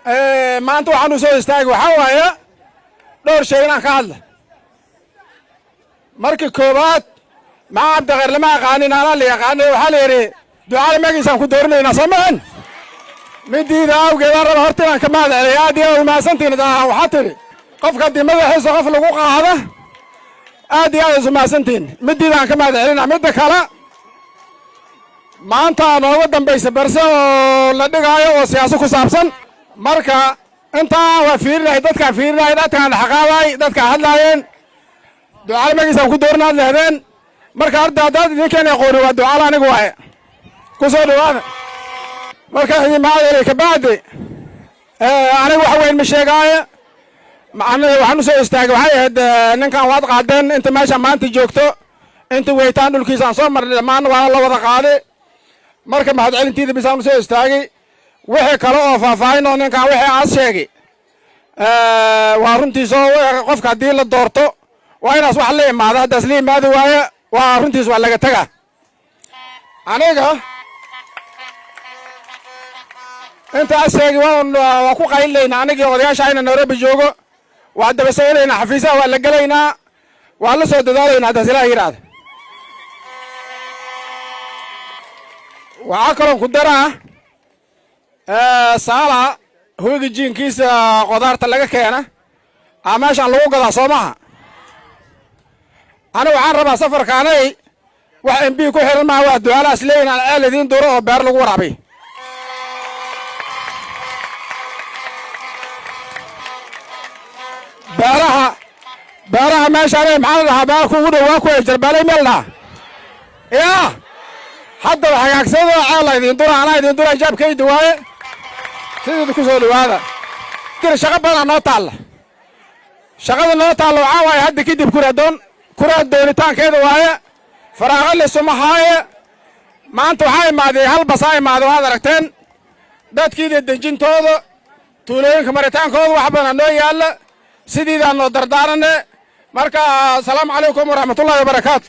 maanta waxaan u soo istaagay waxaa waaye dhowr shay inaan ka hadla. markii koowaad maxaa cabdiqayr lama aqaanin anaa la yaqaanay waxaa la yidhi ducada magiisaan ku doorinaynaa soo mahan midiida awgeedaan raba horta inaan ka mahad celiya aad iyo aad umahadsantihin waxaa tidhi qofka haddii madaxiisa qof lagu qaada aad iyo aad umahadsantihin midiidaan ka mahad celina. midda kale maanta nooga dambaysa barse oo la dhigaayo oo siyaasa ku saabsan marka intaa waa fiirinahay dadkaan fiirinahay dadkaan xaqaaday dadkaan hadlaayeen ducada magiisaan ku doorinaad lehdeen marka arda haddaad idinkaan aqooni waa ducada anigu waaye ku soo dhawaada marka idin mahad celiya kabacdi aniga wax weyn ma sheegaayo macnaheedu waxaan u soo istaagay waxay ahayd ninkan waad qaadeen inta meesha maanta joogto inta weytaan dhulkiisaan soo marnay dhammaan waana la wada qaaday marka mahad celintiida bisaan u soo istaagay wixii kale oo faahfaahin oo ninkan wixii aad sheegay waa runtiis oo qofka haddii la doorto waa inaas wax la imaado haddaas la imaadi waaye waa runtiis waa laga tagaa. aniga inta aad sheegay waan ku qaylinayna anigii odayaasha ayna Nairobi joogo waa daba sawiraynaa xafiisaha waa la gelaynaa waa la soo dadaalaynaa haddaas ilaaha yidhaahda. waxaa kaloon ku daraa saala hoyga jiinkiisa qudaarta laga keena meeshaan lagu gadaa soo maha aniga waxaan rabaa safarkaanay wax MB ku xiran maaha waa ducaalaas leeyihin aan ceel idiin duro oo beer lagu waraabiy. beeraha meeshaan maxaa la dhahaa beerku ugu dhow waa ku jarbaalay meel dhaha yaa haddaba hagaagsado ceel idiin dura anaa idiin dura ijaabkayda waaye sideeda ku soo dhawaada. shaqo badan noo taalla shaqada noo taalla waxaa waaye hadda kadib kuraa doonitaankeeda waaye faraaqo lisuma haaye maanta waxaa imaaday hal basaa imaada waad aragteen dadkiida dejintooda tuulooyinka maritaankooda wax badan noo yaalla sidiidaan noo dardaarane marka asalaamu calaykum waraxmatullaahi wabarakaatu.